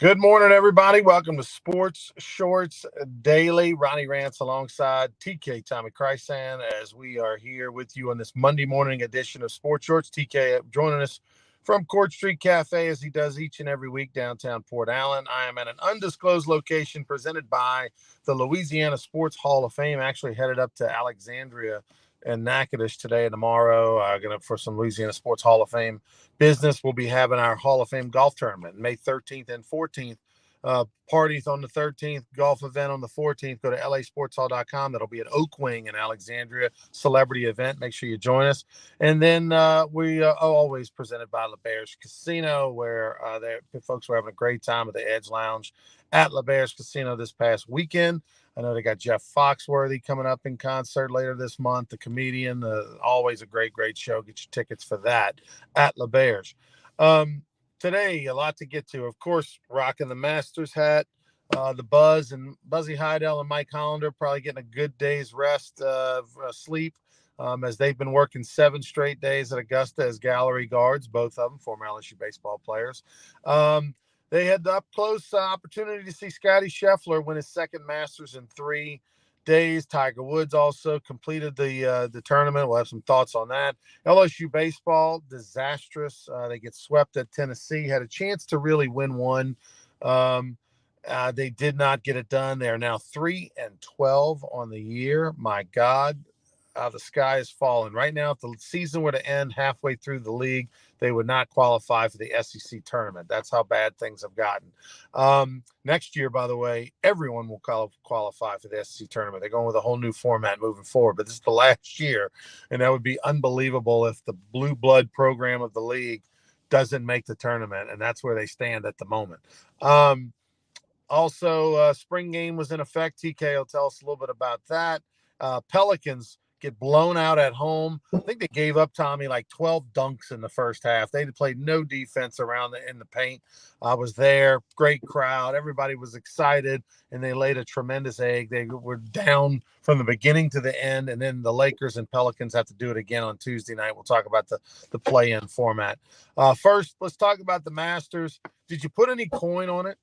Good morning, everybody. Welcome to Sports Shorts Daily. Ronnie Rance alongside TK Tommy Chrysan as we are here with you on this Monday morning edition of Sports Shorts. TK joining us from Court Street Cafe as he does each and every week downtown Port Allen. I am at an undisclosed location presented by the Louisiana Sports Hall of Fame. Actually headed up to Alexandria and Natchitoches today and tomorrow. Going for some Louisiana Sports Hall of Fame business. We'll be having our Hall of Fame golf tournament May 13th and 14th. Parties on the 13th, golf event on the 14th. Go to lasportshall.com. That'll be at Oak Wing in Alexandria, celebrity event. Make sure you join us. And then we are always presented by LeBear's Casino, where the folks were having a great time at the Edge Lounge at LeBear's Casino this past weekend. I know they got Jeff Foxworthy coming up in concert later this month, the comedian. Always a great show. Get your tickets for that at LeBear's. Today, a lot to get to. Of course, rocking the Masters hat, the Buzz and Buzzy Heidel and Mike Hollander probably getting a good day's rest of sleep as they've been working 7 straight days at Augusta as gallery guards, both of them former LSU baseball players. They had the up-close opportunity to see Scottie Scheffler win his second Masters in 3 days. Tiger Woods also completed the tournament. We'll have some thoughts on that. LSU baseball, disastrous. They get swept at Tennessee. Had a chance to really win one. They did not get it done. They are now 3-12 on the year. My God. The sky is falling. Right now, if the season were to end halfway through the league, they would not qualify for the SEC tournament. That's how bad things have gotten. Next year, by the way, everyone will qualify for the SEC tournament. They're going with a whole new format moving forward, but this is the last year, and that would be unbelievable if the blue blood program of the league doesn't make the tournament, and that's where they stand at the moment. Also, spring game was in effect. TK will tell us a little bit about that. Pelicans get blown out at home. I think they gave up, Tommy, like 12 dunks in the first half. They played no defense around in the paint. I was there. Great crowd. Everybody was excited, and they laid a tremendous egg. They were down from the beginning to the end, and then the Lakers and Pelicans have to do it again on Tuesday night. We'll talk about the play-in format. First, let's talk about the Masters. Did you put any coin on it?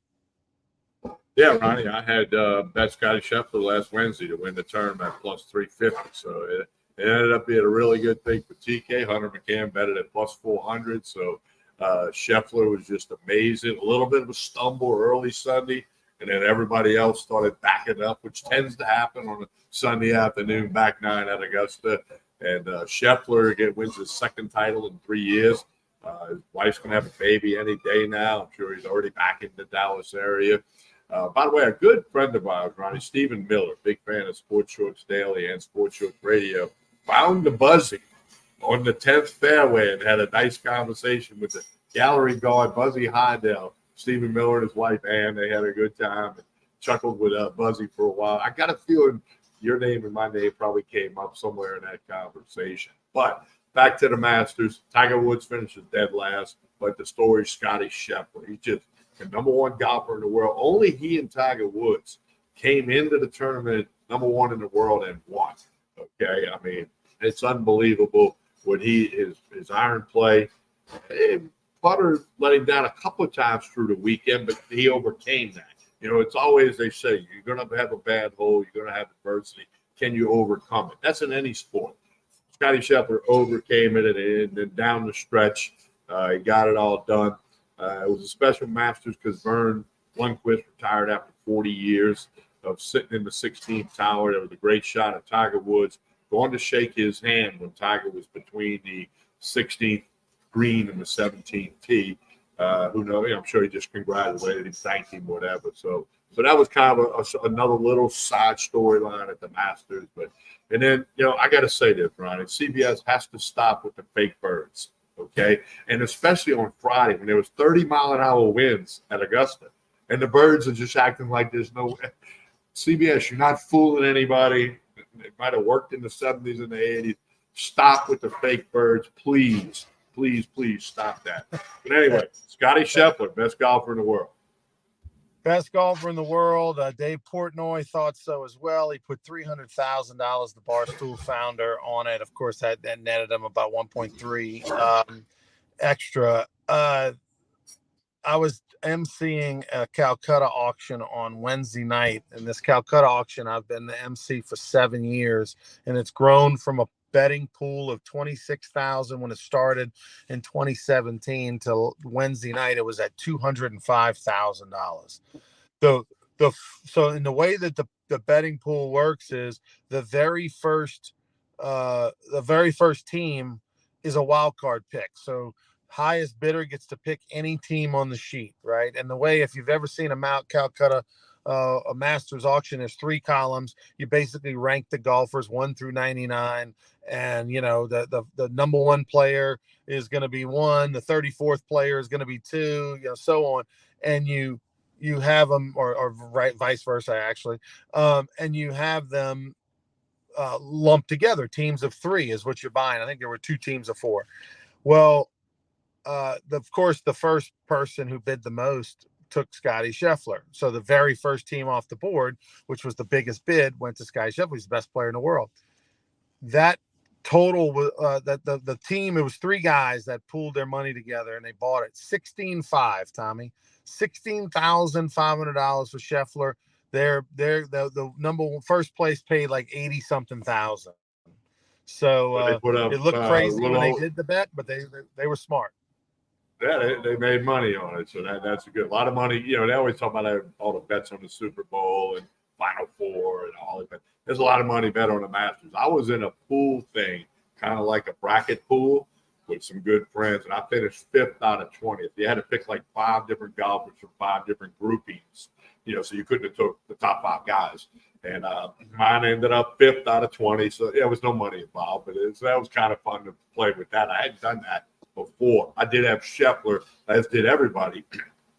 Yeah, Ronnie, I had bet Scottie Scheffler last Wednesday to win the tournament plus 350. So it ended up being a really good thing for TK. Hunter McCann betted at plus 400. So Scheffler was just amazing. A little bit of a stumble early Sunday, and then everybody else started backing up, which tends to happen on a Sunday afternoon, back 9 at Augusta. And Scheffler wins his second title in 3 years. His wife's going to have a baby any day now. I'm sure he's already back in the Dallas area. By the way, a good friend of ours, Ronnie, Stephen Miller, big fan of Sports Shorts Daily and Sports Shorts Radio, found the Buzzy on the 10th fairway and had a nice conversation with the gallery guard, Buzzy Heidel. Stephen Miller and his wife, Ann, they had a good time and chuckled with Buzzy for a while. I got a feeling your name and my name probably came up somewhere in that conversation. But back to the Masters. Tiger Woods finishes dead last, but the story is Scottie Scheffler. He's just the number one golfer in the world. Only he and Tiger Woods came into the tournament number one in the world and won. Okay, I mean, it's unbelievable what his iron play. Putter let him down a couple of times through the weekend, but he overcame that. You know, it's always, they say, you're going to have a bad hole, you're going to have adversity. Can you overcome it? That's in any sport. Scottie Scheffler overcame it, and then down the stretch, he got it all done. It was a special Masters because Vern Lundquist retired after 40 years of sitting in the 16th tower. There was a great shot of Tiger Woods going to shake his hand when Tiger was between the 16th green and the 17th tee. Who knows? I'm sure he just congratulated him, thanked him, whatever. So that was kind of another little side storyline at the Masters. And then, you know, I got to say this, Ronnie, CBS has to stop with the fake birds. Okay, and especially on Friday when there was 30-mile-an-hour winds at Augusta, and the birds are just acting like there's no CBS. You're not fooling anybody. It might have worked in the 70s and the 80s. Stop with the fake birds, please, please, please stop that. But anyway, Scottie Scheffler, best golfer in the world. Best golfer in the world. Dave Portnoy thought so as well. He put $300,000, the Barstool founder, on it. Of course, that netted him about 1.3 extra. I was emceeing a Calcutta auction on Wednesday night, and this Calcutta auction, I've been the MC for 7 years, and it's grown from a betting pool of 26,000 when it started in 2017 till Wednesday night it was at $205,000. So in the way that the betting pool works is the very first team is a wild card pick. So highest bidder gets to pick any team on the sheet, right? And the way, if you've ever seen a Mount Calcutta a Masters auction, there's 3 columns. You basically rank the golfers 1 through 99, and the number 1 player is going to be 1, the 34th player is going to be 2, so on, and you have them, or right, vice versa, actually, and you have them lumped together. Teams of 3 is what you're buying. I think there were 2 teams of 4. Well, of course, the first person who bid the most took Scotty Scheffler. So the very first team off the board, which was the biggest bid, went to Scotty Scheffler. He's the best player in the world. That total was that the team, it was 3 guys that pooled their money together, and they bought it 16.5, Tommy. $16,500 for Scheffler. The number 1 first place paid like 80 something thousand. So it looked crazy when they did the bet, but they were smart. Yeah, they made money on it, so that's a lot of money. They always talk about all the bets on the Super Bowl and Final Four and all that. There's a lot of money bet on the Masters. I was in a pool thing, kind of like a bracket pool, with some good friends, and I finished 5th out of 20. You had to pick like 5 different golfers from 5 different groupings, so you couldn't have took the top 5 guys. And mine ended up 5th out of 20, so there was no money involved, but that was kind of fun to play with that. I hadn't done that before. I did have Scheffler, as did everybody,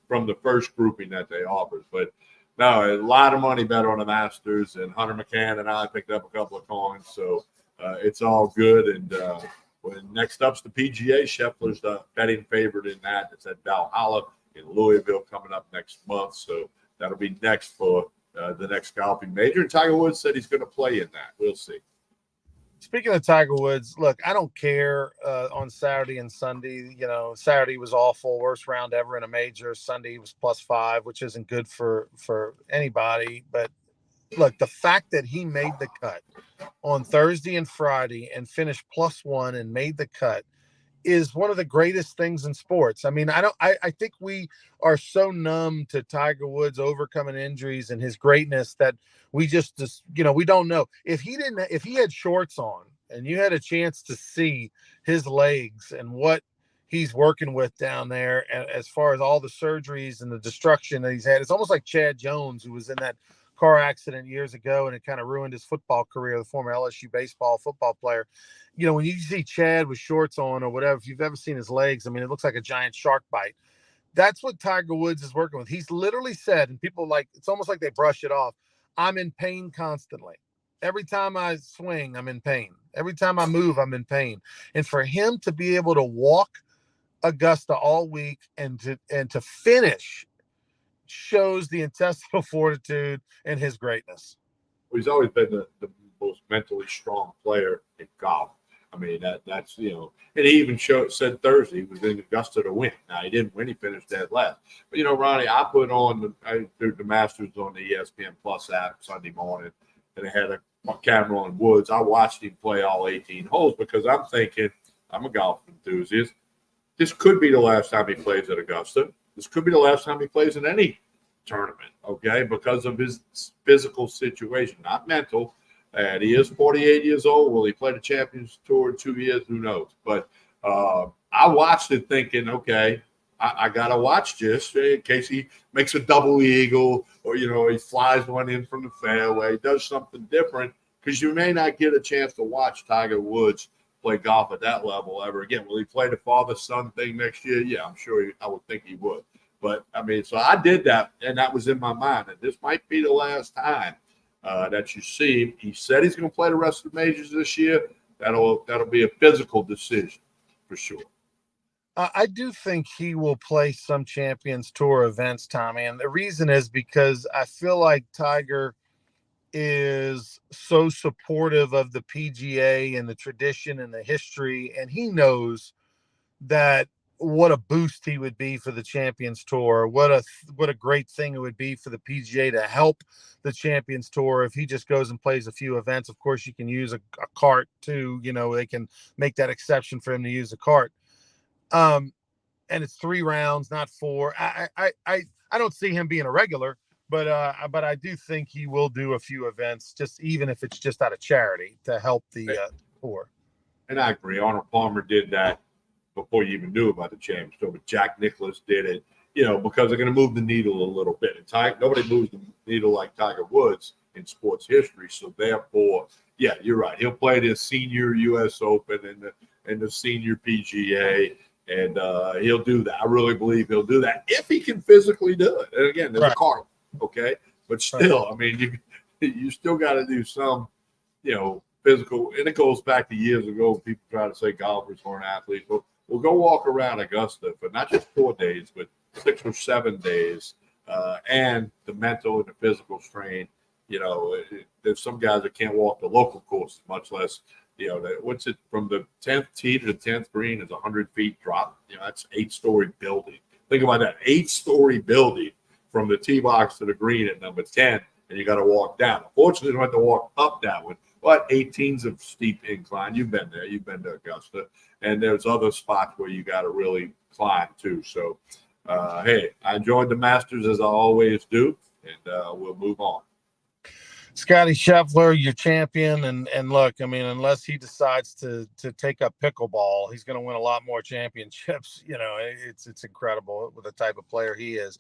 from the first grouping that they offered. But no, a lot of money bet on the Masters, and Hunter McCann and I picked up a couple of coins, so it's all good. And next up's the PGA. Scheffler's the betting favorite in that. It's at Valhalla in Louisville coming up next month, so that'll be next for the next golfing major. And Tiger Woods said he's going to play in that. We'll see. Speaking of Tiger Woods, look, I don't care on Saturday and Sunday. Saturday was awful, worst round ever in a major. Sunday was +5, which isn't good for anybody. But look, the fact that he made the cut on Thursday and Friday and finished +1 and made the cut is one of the greatest things in sports. I mean, I think we are so numb to Tiger Woods overcoming injuries and his greatness that we just we don't know. If he had shorts on and you had a chance to see his legs and what he's working with down there, as far as all the surgeries and the destruction that he's had, it's almost like Chad Jones, who was in that car accident years ago, and it kind of ruined his football career, the former LSU football player. When you see Chad with shorts on or whatever, if you've ever seen his legs, I mean, it looks like a giant shark bite. That's what Tiger Woods is working with. He's literally said, and people it's almost like they brush it off, I'm in pain constantly. Every time I swing, I'm in pain. Every time I move, I'm in pain. And for him to be able to walk Augusta all week and to finish shows the intestinal fortitude and his greatness. He's always been the most mentally strong player in golf. I mean, that's and he even said Thursday he was in Augusta to win. Now, he didn't win. He finished dead last. But, Ronnie, I put on the Masters on the ESPN Plus app Sunday morning, and they had a camera on Woods. I watched him play all 18 holes because I'm thinking, I'm a golf enthusiast. This could be the last time he plays at Augusta. This could be the last time he plays in any tournament, okay, because of his physical situation, not mental. And he is 48 years old. Will he play the Champions Tour in 2 years? Who knows? But I watched it thinking, okay, I got to watch this in case he makes a double eagle or, he flies one in from the fairway, does something different, because you may not get a chance to watch Tiger Woods play golf at that level ever again. Will he play the father-son thing next year? Yeah, I'm sure I would think he would. But, I mean, so I did that, and that was in my mind. And this might be the last time that you see him. He said he's going to play the rest of the majors this year. That'll be a physical decision for sure. I do think he will play some Champions Tour events, Tommy. And the reason is because I feel like Tiger is so supportive of the PGA and the tradition and the history. And he knows that what a boost he would be for the Champions Tour. What a great thing it would be for the PGA to help the Champions Tour if he just goes and plays a few events. Of course, you can use a cart too. They can make that exception for him to use a cart. And it's 3 rounds, not 4. I don't see him being a regular, but I do think he will do a few events, just even if it's just out of charity to help the tour. And I agree. Arnold Palmer did that before you even knew about the Champions Tour, but Jack Nicklaus did it, because they're going to move the needle a little bit. And nobody moves the needle like Tiger Woods in sports history. So therefore, yeah, you're right. He'll play the senior U.S. Open and the senior PGA, and he'll do that. I really believe he'll do that if he can physically do it. And again, there's a card, okay? But still, I mean, you still got to do some, physical. And it goes back to years ago. People try to say golfers weren't athletes. But we'll go walk around Augusta for not just 4 days, but 6 or 7 days, and the mental and the physical strain. There's some guys that can't walk the local course, much less, what's it from the 10th tee to the 10th green is 100 feet drop. That's 8-story building. Think about that, 8-story building from the tee box to the green at number 10, and you got to walk down. Unfortunately, you don't have to walk up that one. But 18's a steep incline. You've been there. You've been to Augusta. And there's other spots where you got to really climb, too. So, hey, I enjoyed the Masters, as I always do, and we'll move on. Scotty Scheffler, your champion. And look, I mean, unless he decides to take up pickleball, he's going to win a lot more championships. It's incredible with the type of player he is.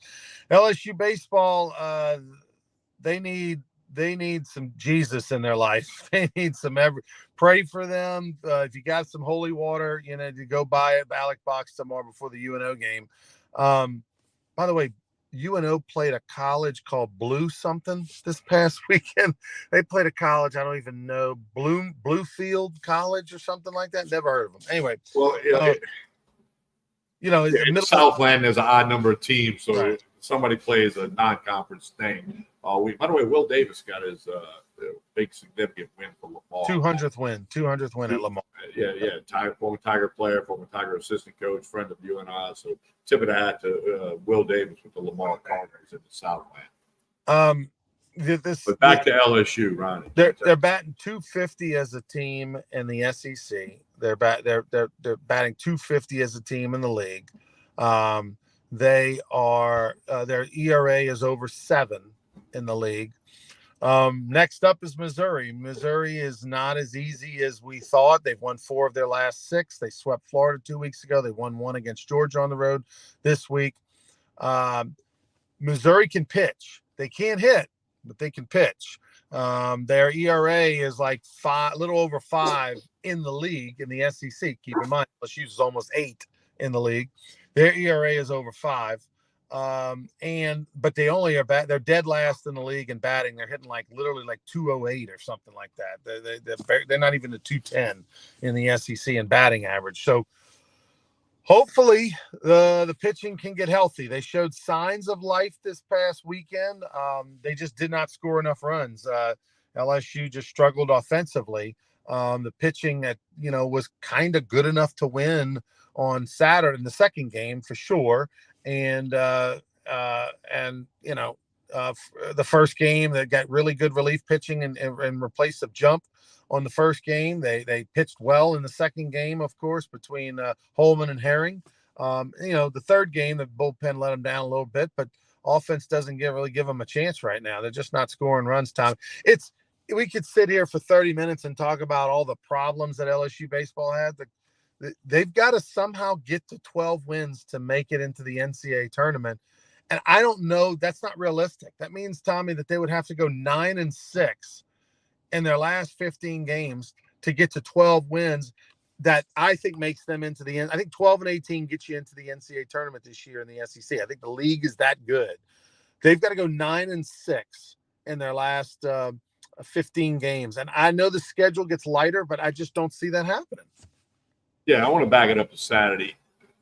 LSU baseball, they need some Jesus in their life. They need some pray for them. If you got some holy water, to go buy a Alec box tomorrow before the UNO game. By the way, UNO played a college called Blue something this past weekend. They played a college, I don't even know, Bluefield College or something like that. Never heard of them. Anyway. Well, in Southland, there's an odd number of teams, so right. Somebody plays a non-conference thing. By the way, Will Davis got his big significant win for Lamar. 200th win at Lamar. Yeah. Former Tiger player, former Tiger assistant coach, friend of UNI. So tip of the hat to Will Davis with the Lamar Cardinals in the Southland. But back to LSU, Ronnie. They're batting 250 as a team in the SEC. They're batting 250 as a team in the league. They are their ERA is over 7 in the league. Next up is Missouri. Missouri is not as easy as we thought. They've won 4 of their last 6. They swept Florida 2 weeks ago. They won 1 against Georgia on the road this week. Missouri can pitch. They can't hit, but they can pitch. Their ERA is like 5, a little over 5 in the league in the SEC. Keep in mind, LSU is almost 8 in the league. Their ERA is over 5. But they only are they're dead last in the league in batting. They're hitting literally 208 or something like that. They're not even the 210 in the SEC in batting average. So hopefully the pitching can get healthy. They showed signs of life this past weekend. They just did not score enough runs. LSU just struggled offensively. The pitching that, was kind of good enough to win on Saturday in the second game for sure. And the first game that got really good relief pitching and replaced of Jump on the first game. They pitched well in the second game, of course, between Holman and Herring. The third game, the bullpen let them down a little bit, but offense doesn't really give them a chance right now. They're just not scoring runs, Tom. We could sit here for 30 minutes and talk about all the problems that LSU baseball had. They've got to somehow get to 12 wins to make it into the NCAA tournament. And I don't know, that's not realistic. That means, Tommy, that they would have to go 9-6 in their last 15 games to get to 12 wins. That I think makes them into the end. I think 12-18 gets you into the NCAA tournament this year in the SEC. I think the league is that good. They've got to go 9-6 in their last 15 games. And I know the schedule gets lighter, but I just don't see that happening. Yeah, I want to back it up to Saturday.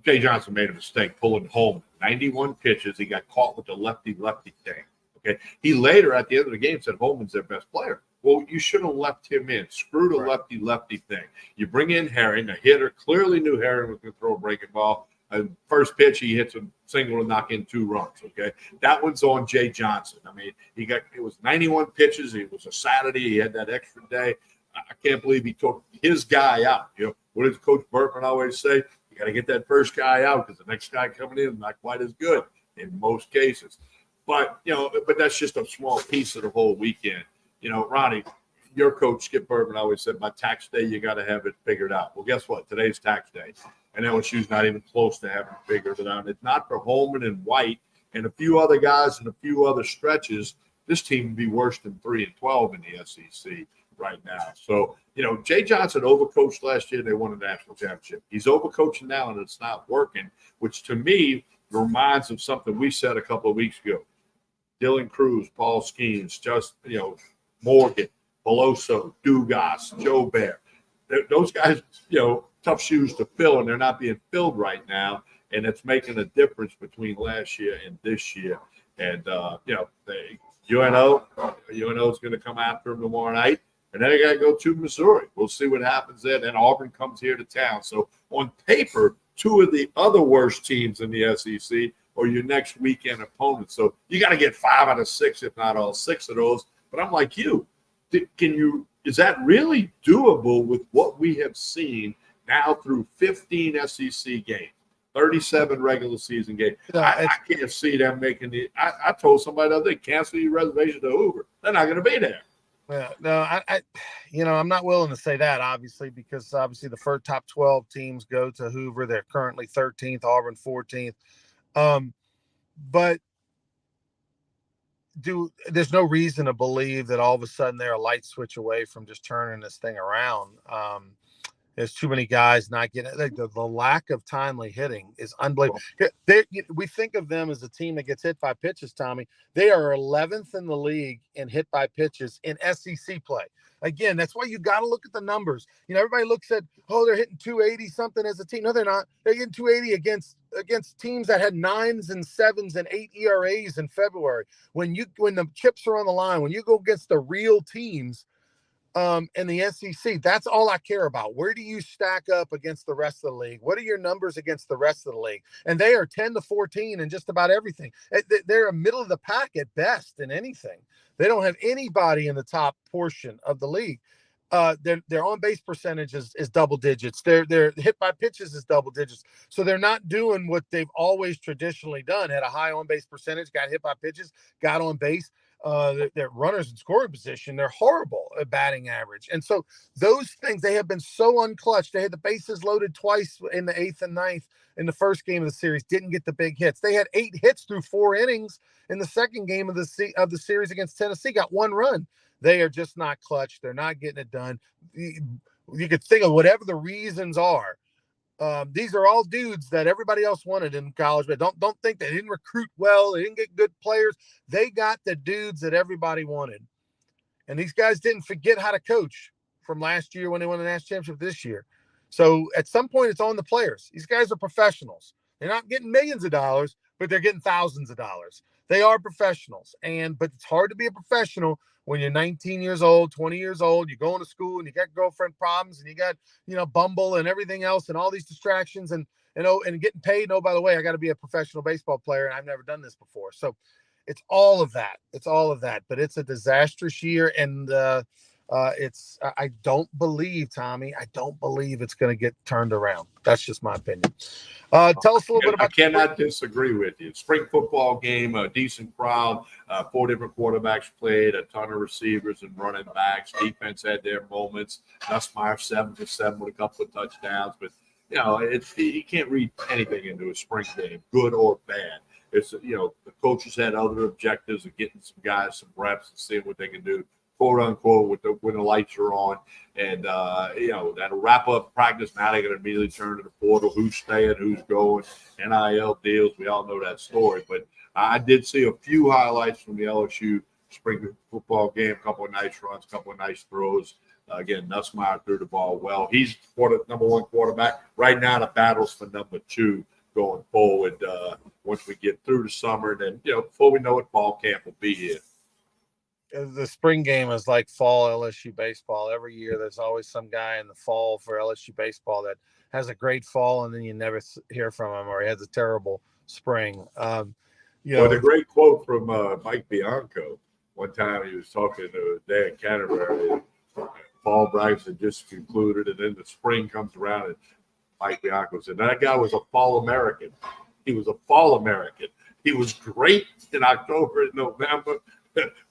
Jay Johnson made a mistake pulling home 91 pitches. He got caught with the lefty-lefty thing. Okay. He later at the end of the game said Holman's their best player. Well, you should have left him in. Screw the lefty-lefty thing. You bring in Herring, a hitter, clearly knew Herring was going to throw a breaking ball. First pitch, he hits a single to knock in 2 runs. Okay, that one's on Jay Johnson. I mean, it was 91 pitches. It was a Saturday. He had that extra day. I can't believe he took his guy out. What does Coach Bertman always say? You got to get that first guy out because the next guy coming in is not quite as good in most cases. But that's just a small piece of the whole weekend. Ronnie, your coach Skip Bertman always said by tax day you got to have it figured out. Well, guess what? Today's tax day, and LSU's not even close to having it figured out. If not for Holman and White and a few other guys and a few other stretches, this team would be worse than 3-12 in the SEC right now. So, Jay Johnson overcoached last year. They won a national championship. He's overcoaching now, and it's not working, which to me reminds of something we said a couple of weeks ago. Dylan Cruz, Paul Skeens, Morgan, Beloso, Dugas, Joe Bear. Those guys, tough shoes to fill, and they're not being filled right now, and it's making a difference between last year and this year. And, UNO is going to come after them tomorrow night. And then I got to go to Missouri. We'll see what happens there. Then Auburn comes here to town. So on paper, 2 of the other worst teams in the SEC are your next weekend opponents. So you got to get 5 out of 6, if not all 6 of those. But I'm like you. Is that really doable with what we have seen now through 15 SEC games, 37 regular season games? I can't see them making the. I told somebody the other day, cancel your reservation to Hoover. They're not going to be there. Yeah, no, I'm not willing to say that, obviously, because obviously the first top 12 teams go to Hoover. They're currently 13th, Auburn 14th. But there's no reason to believe that all of a sudden they're a light switch away from just turning this thing around. There's too many guys not getting it. The lack of timely hitting is unbelievable. We think of them as a team that gets hit by pitches, Tommy. They are 11th in the league in hit by pitches in SEC play. Again, that's why you got to look at the numbers. Everybody looks at, they're hitting 280 something as a team. No, they're not. They're getting 280 against teams that had 9s and 7s and 8 ERAs in February. When the chips are on the line, when you go against the real teams, in the SEC, that's all I care about. Where do you stack up against the rest of the league? What are your numbers against the rest of the league? And they are 10-14 in just about everything. They're a middle of the pack at best in anything. They don't have anybody in the top portion of the league. Their on base percentage is double digits. Their hit by pitches is double digits. So they're not doing what they've always traditionally done. Had a high on base percentage, got hit by pitches, got on base. Their runners in scoring position, they're horrible at batting average. And so those things, they have been so unclutched. They had the bases loaded twice in the 8th and 9th in the first game of the series, didn't get the big hits. They had 8 hits through 4 innings in the second game of the series against Tennessee, got 1 run. They are just not clutch. They're not getting it done. You could think of whatever the reasons are. These are all dudes that everybody else wanted in college, but don't think they didn't recruit well. They didn't get good players. They got the dudes that everybody wanted. And these guys didn't forget how to coach from last year when they won the national championship this year. So at some point, it's on the players. These guys are professionals. They're not getting millions of dollars, but they're getting thousands of dollars. They are professionals. But it's hard to be a professional when you're 19 years old, 20 years old, you're going to school and you got girlfriend problems and you got, Bumble and everything else and all these distractions and getting paid. Oh, by the way, I got to be a professional baseball player and I've never done this before. So it's all of that. But it's a disastrous year. And I don't believe, Tommy, it's going to get turned around. That's just my opinion. Tell us a little bit about. I cannot disagree with you. Spring football game, a decent crowd, 4 different quarterbacks played, a ton of receivers and running backs. Defense had their moments. Nussmeier 7 for 7 with a couple of touchdowns, but you can't read anything into a spring game, good or bad. It's the coaches had other objectives of getting some guys some reps and seeing what they can do, quote unquote, when the lights are on. And that'll wrap up practice. Now they're going to immediately turn to the portal, who's staying, who's going, NIL deals. We all know that story. But I did see a few highlights from the LSU spring football game, a couple of nice runs, a couple of nice throws. Again, Nussmeier threw the ball well. He's number 1 quarterback. Right now, the battle's for number 2 going forward once we get through the summer. And then, before we know it, fall camp will be here. The spring game is like fall LSU baseball. Every year, there's always some guy in the fall for LSU baseball that has a great fall, and then you never hear from him, or he has a terrible spring. Well, the great quote from Mike Bianco. One time he was talking to Dan Canterbury. Fall Braves had just concluded, and then the spring comes around, and Mike Bianco said, that guy was a fall American. He was a fall American. He was great in October and November,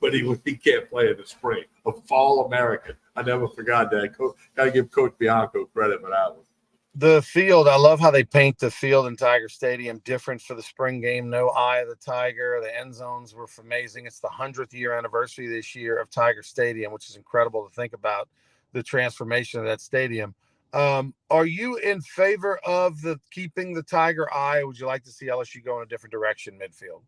but he can't play in the spring. A fall American. I never forgot that. Got to give Coach Bianco credit for that one. The field, I love how they paint the field in Tiger Stadium different for the spring game. No Eye of the Tiger. The end zones were amazing. It's the 100th year anniversary this year of Tiger Stadium, which is incredible to think about the transformation of that stadium. Are you in favor of keeping the Tiger Eye, or would you like to see LSU go in a different direction midfield?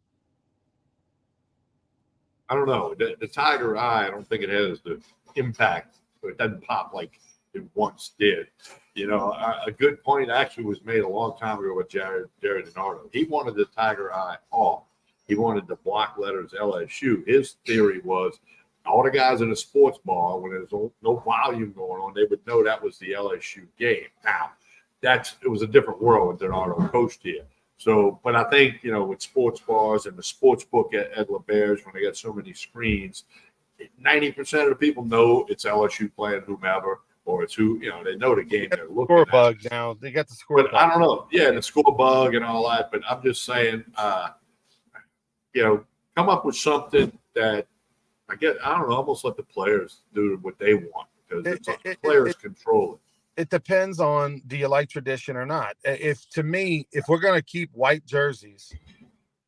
I don't know. The Tiger Eye, I don't think it has the impact. It doesn't pop like it once did. You know, a good point actually was made a long time ago with Jared DiNardo. He wanted the Tiger Eye off. He wanted the block letters LSU. His theory was all the guys in a sports bar, when there's no volume going on, they would know that was the LSU game. Now, it was a different world when DiNardo coached here. So, but I think, you know, with sports bars and the sports book at LeBaird's, when they got so many screens, 90% of the people know it's LSU playing whomever, or it's who, you know, they know the game they're looking score at. Bug now. They got the score but bug. I don't know. Yeah, the score bug and all that. But I'm just saying, you know, come up with something that I don't know, almost let the players do what they want, because players control it. It depends on, do you like tradition or not? If we're going to keep white jerseys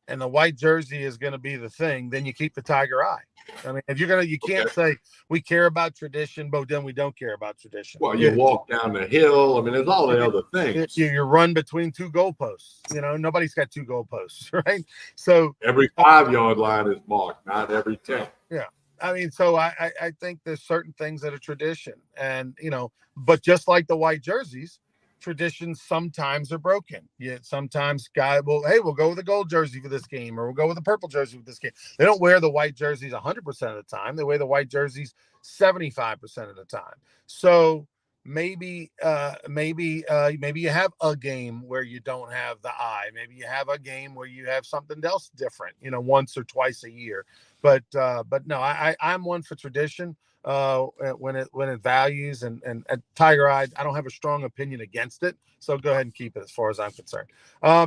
and the white jersey is going to be the thing, then you keep the Tiger Eye. I mean, if you can't say we care about tradition, but then we don't care about tradition. Well, you walk down the hill. I mean, there's all the other things. You run between two goalposts. You know, nobody's got two goalposts, right? So every 5-yard line is marked, not every 10. Yeah. I mean, so I think there's certain things that are tradition, and, you know, but just like the white jerseys, traditions sometimes are broken. Yeah, sometimes we'll go with the gold jersey for this game, or we'll go with the purple jersey for this game. They don't wear the white jerseys 100% of the time. They wear the white jerseys 75% of the time. So maybe you have a game where you don't have the eye. Maybe you have a game where you have something else different, you know, once or twice a year. But no, I'm one for tradition. When it values and Tiger Eye, I don't have a strong opinion against it. So go ahead and keep it as far as I'm concerned.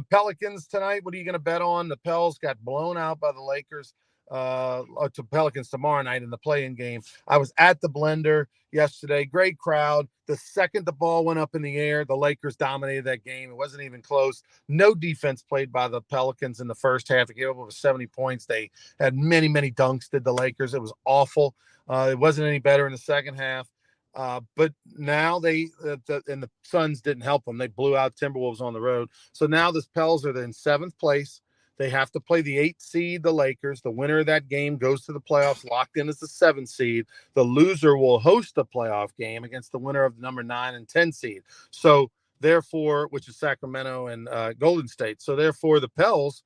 Pelicans tonight. What are you going to bet on? The Pels got blown out by the Lakers. To Pelicans tomorrow night in the play-in game. I was at the Blender yesterday. Great crowd. The second the ball went up in the air, the Lakers dominated that game. It wasn't even close. No defense played by the Pelicans in the first half. They gave up over 70 points. They had many, many dunks, did the Lakers. It was awful. It wasn't any better in the second half. But now the Suns didn't help them. They blew out Timberwolves on the road. So now the Pels are in 7th place. They have to play the 8th seed, the Lakers. The winner of that game goes to the playoffs, locked in as the 7th seed. The loser will host the playoff game against the winner of the number 9 and 10 seed. So therefore, which is Sacramento and Golden State. So therefore, the Pels,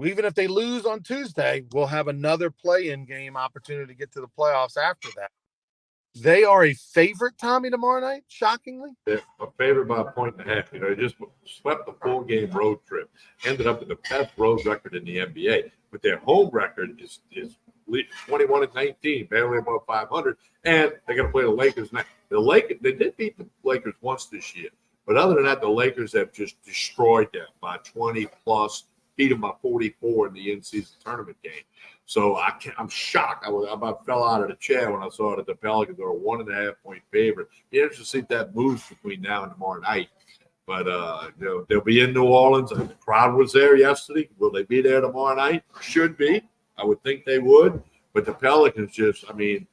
even if they lose on Tuesday, will have another play-in game opportunity to get to the playoffs after that. They are a favorite, Tommy, tomorrow night, shockingly. They're a favorite by 1.5. You know, they just swept the 4-game road trip, ended up with the best road record in the NBA. But their home record is 21-19, barely above 500, and they're going to play the Lakers next. They did beat the Lakers once this year, but other than that, the Lakers have just destroyed them by 20 plus, beat them by 44 in the in-season tournament game. So I'm shocked. I about fell out of the chair when I saw that the Pelicans are a 1.5-point favorite. Be interesting to see if that moves between now and tomorrow night. But you know, they'll be in New Orleans. The crowd was there yesterday. Will they be there tomorrow night? Should be. I would think they would. But the Pelicans just, I mean,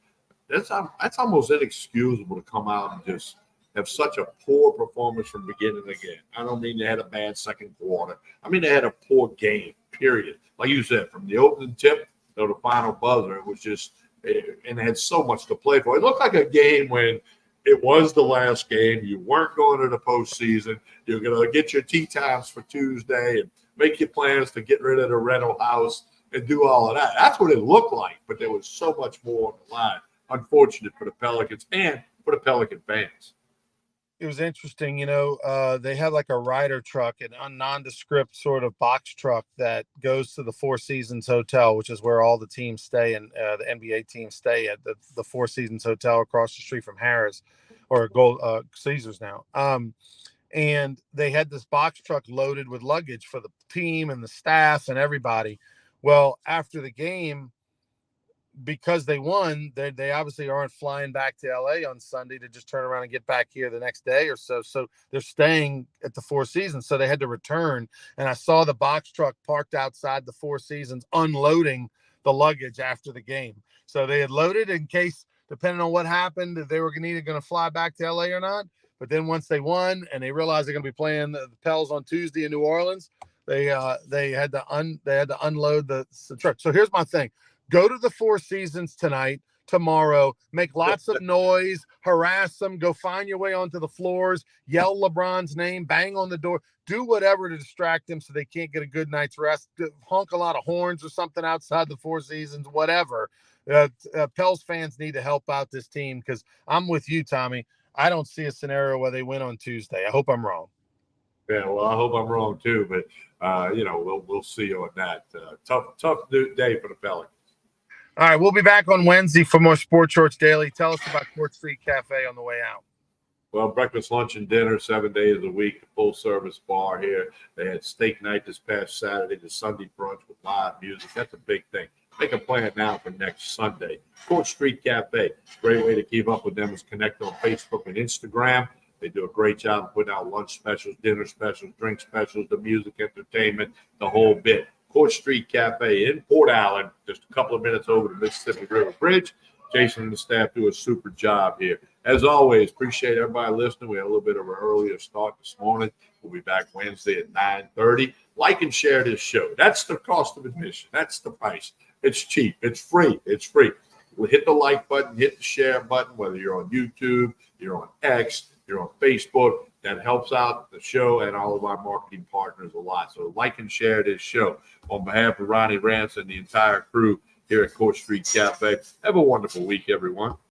that's almost inexcusable to come out and just have such a poor performance from beginning to end. I don't mean they had a bad second quarter. I mean they had a poor game, period. Like you said, from the opening tip to the final buzzer, it was just, and they had so much to play for. It looked like a game when it was the last game. You weren't going to the postseason. You're going to get your tee times for Tuesday and make your plans to get rid of the rental house and do all of that. That's what it looked like, but there was so much more on the line. Unfortunate for the Pelicans and for the Pelican fans. it was interesting, they had like a rider truck, a nondescript sort of box truck that goes to the Four Seasons Hotel, which is where all the teams stay, and the NBA teams stay at the Four Seasons Hotel across the street from Harris or Caesars now. And they had this box truck loaded with luggage for the team and the staff and everybody. Well, after the game, because they won, they obviously aren't flying back to LA on Sunday to just turn around and get back here the next day or so. So they're staying at the Four Seasons. So they had to return. And I saw the box truck parked outside the Four Seasons unloading the luggage after the game. So they had loaded in case, depending on what happened, if they were either going to fly back to LA or not. But then once they won and they realized they're going to be playing the Pels on Tuesday in New Orleans, they had to unload the truck. So here's my thing. Go to the Four Seasons tonight, tomorrow, make lots of noise, harass them, go find your way onto the floors, yell LeBron's name, bang on the door, do whatever to distract them so they can't get a good night's rest, honk a lot of horns or something outside the Four Seasons, whatever. Pels fans need to help out this team because I'm with you, Tommy. I don't see a scenario where they win on Tuesday. I hope I'm wrong. Yeah, well, I hope I'm wrong too, but we'll see on that. Tough day for the Pelicans. All right, we'll be back on Wednesday for more Sports Shorts Daily. Tell us about Court Street Cafe on the way out. Well, breakfast, lunch, and dinner 7 days a week, full-service bar here. They had steak night this past Saturday, the Sunday brunch with live music. That's a big thing. Make a plan now for next Sunday. Court Street Cafe. Great way to keep up with them is connect on Facebook and Instagram. They do a great job of putting out lunch specials, dinner specials, drink specials, the music, entertainment, the whole bit. Court Street Cafe in Port Allen, just a couple of minutes over the Mississippi River Bridge. Jason and the staff do a super job here. As always, appreciate everybody listening. We had a little bit of an earlier start this morning. We'll be back Wednesday at 9:30. Like and share this show. That's the cost of admission. That's the price. It's cheap. It's free. It's free. We'll hit the like button, hit the share button, whether you're on YouTube, you're on X, you're on Facebook. That helps out the show and all of our marketing partners a lot. So like and share this show. On behalf of Ronnie Rance and the entire crew here at Court Street Cafe, have a wonderful week, everyone.